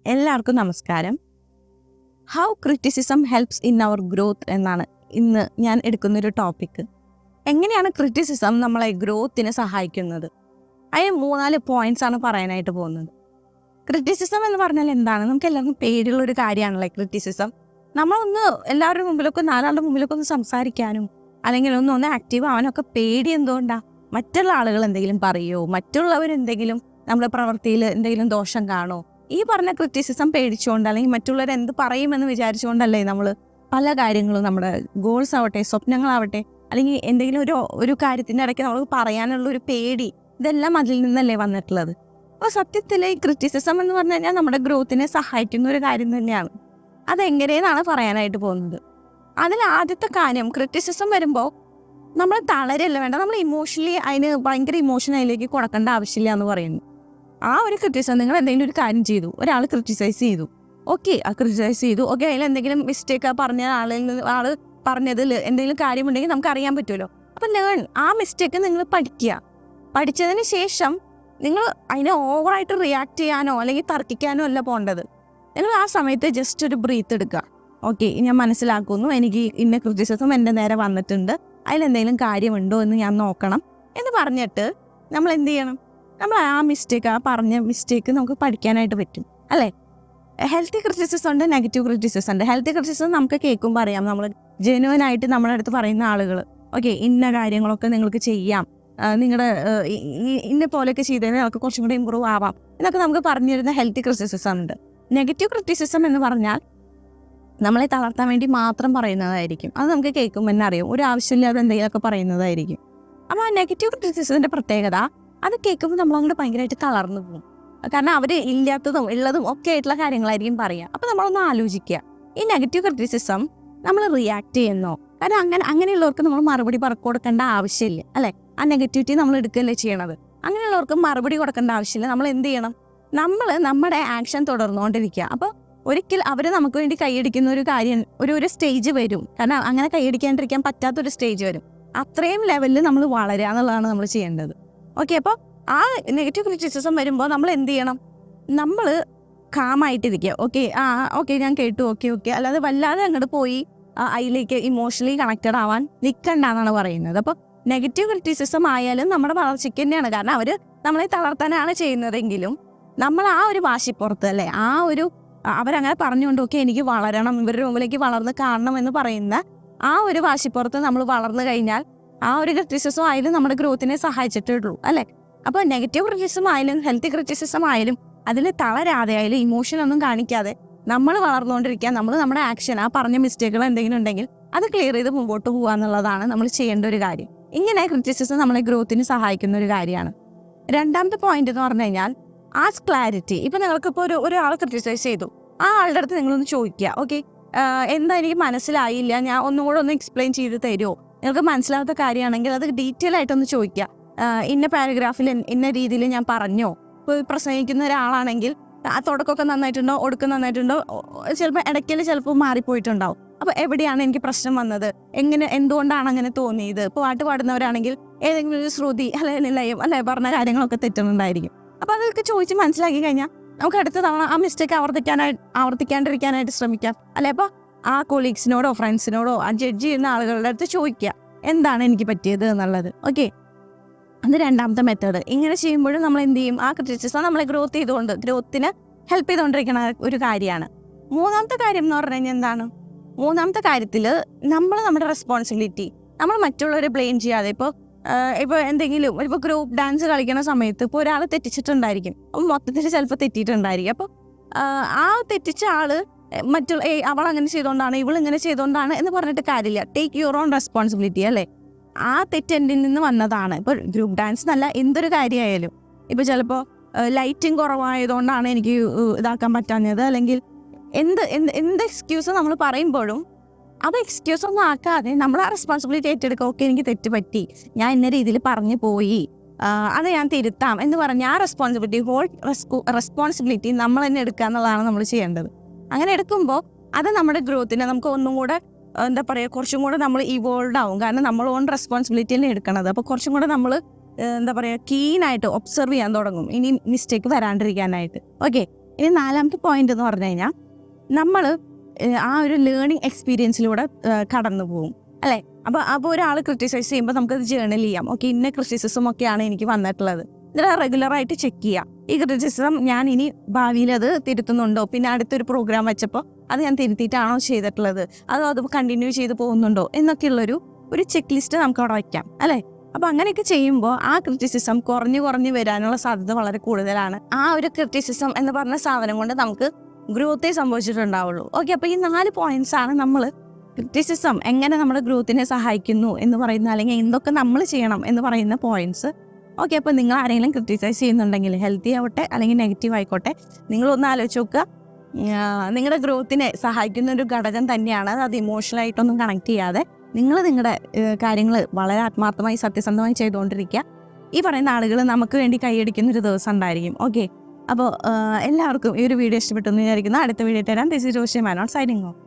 എല്ലാവർക്കും നമസ്കാരം. How criticism helps in our growth എന്നാണ് ഇന്ന് ഞാൻ എടുക്കുന്നൊരു ടോപ്പിക്ക്. എങ്ങനെയാണ് ക്രിറ്റിസിസം നമ്മളെ ഗ്രോത്തിന് സഹായിക്കുന്നത്? അതിന് 3-4 പോയിന്റ്സ് ആണ് പറയാനായിട്ട് പോകുന്നത്. ക്രിറ്റിസിസം എന്ന് പറഞ്ഞാൽ എന്താണ്? നമുക്ക് എല്ലാവർക്കും പേടിയുള്ളൊരു കാര്യമാണല്ലേ ക്രിറ്റിസിസം. നമ്മളൊന്ന് എല്ലാവരുടെ മുമ്പിലൊക്കെ 4 മുമ്പിലൊക്കെ ഒന്ന് സംസാരിക്കാനും അല്ലെങ്കിൽ ഒന്ന് ആക്റ്റീവ് ആവാനൊക്കെ പേടി എന്തുകൊണ്ടാണ്? മറ്റുള്ള ആളുകൾ എന്തെങ്കിലും പറയുമോ, മറ്റുള്ളവരെന്തെങ്കിലും നമ്മുടെ പ്രവൃത്തിയിൽ എന്തെങ്കിലും ദോഷം കാണോ, ഈ പറഞ്ഞ ക്രിറ്റിസിസം പേടിച്ചുകൊണ്ട് അല്ലെങ്കിൽ മറ്റുള്ളവർ എന്ത് പറയുമെന്ന് വിചാരിച്ചുകൊണ്ടല്ലേ നമ്മൾ പല കാര്യങ്ങളും നമ്മുടെ ഗോൾസ് ആവട്ടെ, സ്വപ്നങ്ങളാവട്ടെ, അല്ലെങ്കിൽ എന്തെങ്കിലും ഒരു കാര്യത്തിൻ്റെ ഇടയ്ക്ക് നമ്മൾ പറയാനുള്ള ഒരു പേടി, ഇതെല്ലാം അതിൽ നിന്നല്ലേ വന്നിട്ടുള്ളത്. അപ്പോൾ സത്യത്തിൽ ഈ ക്രിറ്റിസിസം എന്ന് പറഞ്ഞു കഴിഞ്ഞാൽ നമ്മുടെ ഗ്രോത്തിനെ സഹായിക്കുന്ന ഒരു കാര്യം തന്നെയാണ്. അതെങ്ങനെയെന്നാണ് പറയാനായിട്ട് പോകുന്നത്. അതിൽ ആദ്യത്തെ കാര്യം, ക്രിറ്റിസിസം വരുമ്പോൾ നമ്മൾ തളരല്ല വേണ്ട, നമ്മൾ ഇമോഷണലി അതിന് ഭയങ്കര ഇമോഷൻ അതിലേക്ക് കൊടുക്കേണ്ട ആവശ്യമില്ല എന്ന് പറയുന്നു. ആ ഒരു ക്രിറ്റിസിസം, നിങ്ങൾ എന്തെങ്കിലും ഒരു കാര്യം ചെയ്തു, ഒരാൾ ക്രിറ്റിസൈസ് ചെയ്തു, ഓക്കെ, ആ ക്രിറ്റിസൈസ് ചെയ്തു, ഓക്കെ, അതിൽ എന്തെങ്കിലും മിസ്റ്റേക്ക് പറഞ്ഞ ആൾ പറഞ്ഞതിൽ എന്തെങ്കിലും കാര്യമുണ്ടെങ്കിൽ നമുക്ക് അറിയാൻ പറ്റുമല്ലോ. അപ്പം ആ മിസ്റ്റേക്ക് നിങ്ങൾ പഠിച്ചതിന് ശേഷം നിങ്ങൾ അതിനെ ഓവറായിട്ട് റിയാക്ട് ചെയ്യാനോ അല്ലെങ്കിൽ തർക്കിക്കാനോ അല്ല പോകേണ്ടത്. നിങ്ങൾ ആ സമയത്ത് ജസ്റ്റ് ഒരു ബ്രീത്ത് എടുക്കുക. ഓക്കെ, ഞാൻ മനസ്സിലാക്കുന്നു, എനിക്ക് ഇന്ന ക്രിറ്റിസിസം എൻ്റെ നേരെ വന്നിട്ടുണ്ട്, അതിലെന്തെങ്കിലും കാര്യമുണ്ടോ എന്ന് ഞാൻ നോക്കണം എന്ന് പറഞ്ഞിട്ട് നമ്മൾ എന്ത് ചെയ്യണം? നമ്മൾ ആ പറഞ്ഞ മിസ്റ്റേക്ക് നമുക്ക് പഠിക്കാനായിട്ട് പറ്റും, അല്ലേ? ഹെൽത്തി ക്രിറ്റിസിസം ഉണ്ട്, നെഗറ്റീവ് ക്രിറ്റിസിസം ഉണ്ട്. ഹെൽത്തി ക്രിറ്റിസിസം നമുക്ക് കേൾക്കുമ്പോൾ അറിയാം, നമ്മൾ ജെന്യുവൻ ആയിട്ട് നമ്മുടെ അടുത്ത് പറയുന്ന ആളുകൾ, ഓക്കെ, ഇന്ന കാര്യങ്ങളൊക്കെ നിങ്ങൾക്ക് ചെയ്യാം, നിങ്ങളുടെ ഇന്ന പോലെയൊക്കെ ചെയ്തതിന് നമുക്ക് കുറച്ചും കൂടി ഇമ്പ്രൂവ് ആവാം എന്നൊക്കെ നമുക്ക് പറഞ്ഞു തരുന്ന ഹെൽത്തി ക്രിറ്റിസിസം ഉണ്ട്. നെഗറ്റീവ് ക്രിറ്റിസിസം എന്ന് പറഞ്ഞാൽ നമ്മളെ തളർത്താൻ വേണ്ടി മാത്രം പറയുന്നതായിരിക്കും. അത് നമുക്ക് കേൾക്കുമ്പോൾ തന്നെ അറിയാം, ഒരു ആവശ്യമില്ലാതെ എന്തെങ്കിലുമൊക്കെ പറയുന്നതായിരിക്കും. അപ്പോൾ ആ നെഗറ്റീവ് ക്രിറ്റിസിസത്തിൻ്റെ പ്രത്യേകത, അത് കേൾക്കുമ്പോൾ നമ്മളങ്ങോട്ട് ഭയങ്കരമായിട്ട് തളർന്നു പോകും. കാരണം അവർ ഇല്ലാത്തതും ഉള്ളതും ഒക്കെ ആയിട്ടുള്ള കാര്യങ്ങളായിരിക്കും പറയുക. അപ്പോൾ നമ്മളൊന്ന് ആലോചിക്കുക, ഈ നെഗറ്റീവ് ക്രിറ്റിസിസം നമ്മൾ റിയാക്ട് ചെയ്യുന്നോ? കാരണം അങ്ങനെയുള്ളവർക്ക് നമ്മൾ മറുപടി കൊടുക്കേണ്ട ആവശ്യമില്ല, അല്ലേ? ആ നെഗറ്റിവിറ്റി നമ്മൾ എടുക്കുകയല്ലേ ചെയ്യണത്. അങ്ങനെയുള്ളവർക്ക് മറുപടി കൊടുക്കേണ്ട ആവശ്യമില്ല. നമ്മൾ എന്ത് ചെയ്യണം? നമ്മൾ നമ്മുടെ ആക്ഷൻ തുടർന്നുകൊണ്ടിരിക്കുക. അപ്പോൾ ഒരിക്കൽ അവർ നമുക്ക് വേണ്ടി കൈയടിക്കുന്ന ഒരു കാര്യം, ഒരു സ്റ്റേജ് വരും. കാരണം അങ്ങനെ കൈയടിക്കാണ്ടിരിക്കാൻ പറ്റാത്തൊരു സ്റ്റേജ് വരും. അത്രയും ലെവലിൽ നമ്മൾ വളരുക എന്നുള്ളതാണ് നമ്മൾ ചെയ്യേണ്ടത്. ഓക്കെ, അപ്പോൾ ആ നെഗറ്റീവ് ക്രിറ്റിസിസം വരുമ്പോൾ നമ്മൾ എന്ത് ചെയ്യണം? നമ്മൾ കാമായിട്ടിരിക്കുക. ഓക്കെ, ഞാൻ കേട്ടു, ഓക്കെ, അല്ലാതെ വല്ലാതെ അങ്ങോട്ട് പോയി അതിലേക്ക് ഇമോഷണലി കണക്റ്റഡ് ആവാൻ നിൽക്കണ്ടെന്നാണ് പറയുന്നത്. അപ്പോൾ നെഗറ്റീവ് ക്രിറ്റിസിസം ആയാലും നമ്മുടെ വളർച്ചയ്ക്ക് തന്നെയാണ്. കാരണം അവർ നമ്മളെ തളർത്താനാണ് ചെയ്യുന്നതെങ്കിലും നമ്മൾ ആ ഒരു വാശിപ്പുറത്ത്, അല്ലേ, അവരങ്ങനെ പറഞ്ഞുകൊണ്ട് ഓക്കെ എനിക്ക് വളരണം, ഇവരുടെ മുമ്പിലേക്ക് വളർന്ന് കാണണം എന്ന് പറയുന്ന ആ ഒരു വാശിപ്പുറത്ത് നമ്മൾ വളർന്നു കഴിഞ്ഞാൽ ആ ഒരു ക്രിറ്റിസിസം ആയാലും നമ്മുടെ ഗ്രോത്തിനെ സഹായിച്ചിട്ടുള്ളൂ, അല്ലേ? അപ്പോൾ നെഗറ്റീവ് ക്രിറ്റിസിസം ആയാലും ഹെൽത്തി ക്രിറ്റിസിസം ആയാലും അതിൽ തളരാതെ ആയാലും ഇമോഷനൊന്നും കാണിക്കാതെ നമ്മൾ വളർന്നുകൊണ്ടിരിക്കുക. നമ്മൾ നമ്മുടെ ആക്ഷൻ, ആ പറഞ്ഞ മിസ്റ്റേക്കുകൾ എന്തെങ്കിലും ഉണ്ടെങ്കിൽ അത് ക്ലിയർ ചെയ്ത് മുമ്പോട്ട് പോകുക എന്നുള്ളതാണ് നമ്മൾ ചെയ്യേണ്ട ഒരു കാര്യം. ഇങ്ങനെ ക്രിറ്റിസിസം നമ്മളെ ഗ്രോത്തിന് സഹായിക്കുന്ന ഒരു കാര്യമാണ്. രണ്ടാമത്തെ പോയിന്റ് എന്ന് പറഞ്ഞു കഴിഞ്ഞാൽ ആസ്ക് ക്ലാരിറ്റി. ഇപ്പം നിങ്ങൾക്കിപ്പോൾ ഒരാൾ ക്രിറ്റിസൈസ് ചെയ്തു, ആ ആളുടെ അടുത്ത് നിങ്ങളൊന്ന് ചോദിക്കുക, ഓക്കെ, എന്താ എനിക്ക് മനസ്സിലായില്ല, ഞാൻ ഒന്നുകൂടെ ഒന്ന് എക്സ്പ്ലെയിൻ ചെയ്ത് തരുമോ? നിങ്ങൾക്ക് മനസ്സിലാവാത്ത കാര്യമാണെങ്കിൽ അത് ഡീറ്റെയിൽ ആയിട്ടൊന്ന് ചോദിക്കുക. ഇന്ന പാരഗ്രാഫിൽ ഇന്ന രീതിയിൽ ഞാൻ പറഞ്ഞോ? ഇപ്പോൾ പ്രസംഗിക്കുന്ന ഒരാളാണെങ്കിൽ ആ തുടക്കമൊക്കെ നന്നായിട്ടുണ്ടോ, ഒടുക്കം നന്നായിട്ടുണ്ടോ, ചിലപ്പോൾ ഇടയ്ക്കൽ ചിലപ്പോൾ മാറിപ്പോയിട്ടുണ്ടാവും. അപ്പോൾ എവിടെയാണ് എനിക്ക് പ്രശ്നം വന്നത്, എന്തുകൊണ്ടാണ് അങ്ങനെ തോന്നിയത്? ഇപ്പോൾ പാട്ട് പാടുന്നവരാണെങ്കിൽ ഏതെങ്കിലും ഒരു ശ്രുതി അല്ലെങ്കിൽ ലയം, അല്ലെ, പറഞ്ഞ കാര്യങ്ങളൊക്കെ തെറ്റുന്നുണ്ടായിരിക്കും. അപ്പോൾ അതൊക്കെ ചോദിച്ച് മനസ്സിലാക്കി കഴിഞ്ഞാൽ നമുക്ക് അടുത്ത തവണ ആ മിസ്റ്റേക്ക് ആവർത്തിക്കാണ്ടിരിക്കാനായിട്ട് ശ്രമിക്കാം, അല്ലെ? അപ്പോൾ ആ കൊളീഗ്സിനോടോ ഫ്രണ്ട്സിനോടോ ആ ജഡ്ജ് ചെയ്യുന്ന ആളുകളുടെ അടുത്ത് ചോദിക്കുക, എന്താണ് എനിക്ക് പറ്റിയത് എന്നുള്ളത്. ഓക്കെ, അത് രണ്ടാമത്തെ മെത്തേഡ്. ഇങ്ങനെ ചെയ്യുമ്പോഴും നമ്മൾ എന്ത് ചെയ്യും? ആ ക്രിറ്റിസിസം നമ്മളെ ഗ്രോത്തിന് ഹെൽപ്പ് ചെയ്തുകൊണ്ടിരിക്കുന്ന ഒരു കാര്യമാണ്. മൂന്നാമത്തെ കാര്യം എന്ന് പറഞ്ഞു കഴിഞ്ഞാൽ എന്താണ്? മൂന്നാമത്തെ കാര്യത്തിൽ നമ്മുടെ റെസ്പോൺസിബിലിറ്റി, നമ്മൾ മറ്റുള്ളവരെ ബ്ലെയിം ചെയ്യാതെ, ഇപ്പോൾ എന്തെങ്കിലും ഇപ്പോൾ ഗ്രൂപ്പ് ഡാൻസ് കളിക്കുന്ന സമയത്ത് ഇപ്പോൾ ഒരാൾ തെറ്റിച്ചിട്ടുണ്ടായിരിക്കും, അപ്പം മൊത്തത്തിൽ ചിലപ്പോൾ തെറ്റിയിട്ടുണ്ടായിരിക്കും. അപ്പോൾ ആ തെറ്റിച്ച ആൾ അവൾ അങ്ങനെ ചെയ്തുകൊണ്ടാണ്, ഇവളിങ്ങനെ ചെയ്തുകൊണ്ടാണ് എന്ന് പറഞ്ഞിട്ട് കാര്യമില്ല. ടേക്ക് യുവർ ഓൺ റെസ്പോൺസിബിലിറ്റി, അല്ലേ? ആ തെറ്റ് എൻ്റെ നിന്ന് വന്നതാണ്. ഇപ്പോൾ ഗ്രൂപ്പ് ഡാൻസ് എന്നല്ല, എന്തൊരു കാര്യമായാലും, ഇപ്പോൾ ചിലപ്പോൾ ലൈറ്റിംഗ് കുറവായതുകൊണ്ടാണ് എനിക്ക് ഇതാക്കാൻ പറ്റാഞ്ഞത്, അല്ലെങ്കിൽ എന്ത് എക്സ്ക്യൂസ് നമ്മൾ പറയുമ്പോഴും അത് എക്സ്ക്യൂസ് ഒന്നും ആക്കാതെ നമ്മൾ ആ റെസ്പോൺസിബിലിറ്റി ഏറ്റെടുക്കുക. ഓക്കെ, എനിക്ക് തെറ്റ് പറ്റി, ഞാൻ ഇന്ന രീതിയിൽ പറഞ്ഞു പോയി, അത് ഞാൻ തിരുത്താം എന്ന് പറഞ്ഞ് ആ റെസ്പോൺസിബിലിറ്റി നമ്മൾ തന്നെ എടുക്കുക എന്നുള്ളതാണ് നമ്മൾ ചെയ്യേണ്ടത്. അങ്ങനെ എടുക്കുമ്പോൾ അത് നമ്മുടെ ഗ്രോത്തിനെ നമുക്ക് ഒന്നും കൂടെ കുറച്ചും കൂടെ നമ്മൾ ഇവോൾവ് ആവും. കാരണം നമ്മൾ ഓൺ റെസ്പോൺസിബിലിറ്റി തന്നെ എടുക്കണത്. അപ്പോൾ കുറച്ചും കൂടെ നമ്മൾ കീനായിട്ട് ഒബ്സർവ് ചെയ്യാൻ തുടങ്ങും, ഇനി മിസ്റ്റേക്ക് വരാണ്ടിരിക്കാനായിട്ട്. ഓക്കെ, ഇനി 4ാമത്തെ പോയിന്റ് എന്ന് പറഞ്ഞു കഴിഞ്ഞാൽ നമ്മൾ ആ ഒരു ലേണിംഗ് എക്സ്പീരിയൻസിലൂടെ കടന്നു പോകും അല്ലേ. അപ്പോൾ ഒരാൾ ക്രിറ്റിസൈസ് ചെയ്യുമ്പോൾ നമുക്കത് ജേർണൽ ചെയ്യാം. ഓക്കെ, ഇന്ന ക്രിറ്റിസിസം ഒക്കെയാണ് എനിക്ക് വന്നിട്ടുള്ളത്. എന്നിട്ട് റെഗുലറായിട്ട് ചെക്ക് ചെയ്യാം, ഈ ക്രിറ്റിസിസം ഞാൻ ഇനി ഭാവിയിൽ അത് തിരുത്തുന്നുണ്ടോ, പിന്നെ അടുത്തൊരു പ്രോഗ്രാം വെച്ചപ്പോൾ അത് ഞാൻ തിരുത്തിയിട്ടാണോ ചെയ്തിട്ടുള്ളത്, അതോ അത് കണ്ടിന്യൂ ചെയ്ത് പോകുന്നുണ്ടോ എന്നൊക്കെയുള്ളൊരു ചെക്ക് ലിസ്റ്റ് നമുക്ക് അവിടെ വയ്ക്കാം അല്ലേ. അപ്പോൾ അങ്ങനെയൊക്കെ ചെയ്യുമ്പോൾ ആ ക്രിറ്റിസിസം കുറഞ്ഞു വരാനുള്ള സാധ്യത വളരെ കൂടുതലാണ്. ആ ഒരു ക്രിറ്റിസിസം എന്ന് പറഞ്ഞ സാധനം കൊണ്ട് നമുക്ക് ഗ്രോത്തേ സംഭവിച്ചിട്ടുണ്ടാവുള്ളൂ. ഓക്കെ, അപ്പോൾ ഈ 4 പോയിന്റ്സ് ആണ് നമ്മൾ ക്രിറ്റിസിസം എങ്ങനെ നമ്മുടെ ഗ്രോത്തിനെ സഹായിക്കുന്നു എന്ന് പറയുന്ന, അല്ലെങ്കിൽ എന്തൊക്കെ നമ്മൾ ചെയ്യണം എന്ന് പറയുന്ന പോയിന്റ്സ്. ഓക്കെ, അപ്പോൾ നിങ്ങൾ ആരെങ്കിലും ക്രിറ്റിസൈസ് ചെയ്യുന്നുണ്ടെങ്കിൽ, ഹെൽത്തി ആവട്ടെ അല്ലെങ്കിൽ നെഗറ്റീവ് ആയിക്കോട്ടെ, നിങ്ങളൊന്ന് ആലോചിച്ച് നോക്കുക. നിങ്ങളുടെ ഗ്രോത്തിനെ സഹായിക്കുന്ന ഒരു ഘടകം തന്നെയാണ്. അത് ഇമോഷണലായിട്ടൊന്നും കണക്ട് ചെയ്യാതെ നിങ്ങളുടെ കാര്യങ്ങൾ വളരെ ആത്മാർത്ഥമായി സത്യസന്ധമായി ചെയ്തുകൊണ്ടിരിക്കുക. ഈ പറയുന്ന ആളുകൾ നമുക്ക് വേണ്ടി കൈയടിക്കുന്നൊരു ദിവസം ഉണ്ടായിരിക്കും. ഓക്കെ, അപ്പോൾ എല്ലാവർക്കും ഈ ഒരു വീഡിയോ ഇഷ്ടപ്പെട്ടു എന്ന് വിചാരിക്കുന്നു. അടുത്ത വീഡിയോ തരാം. This is Joshi Menon signing of.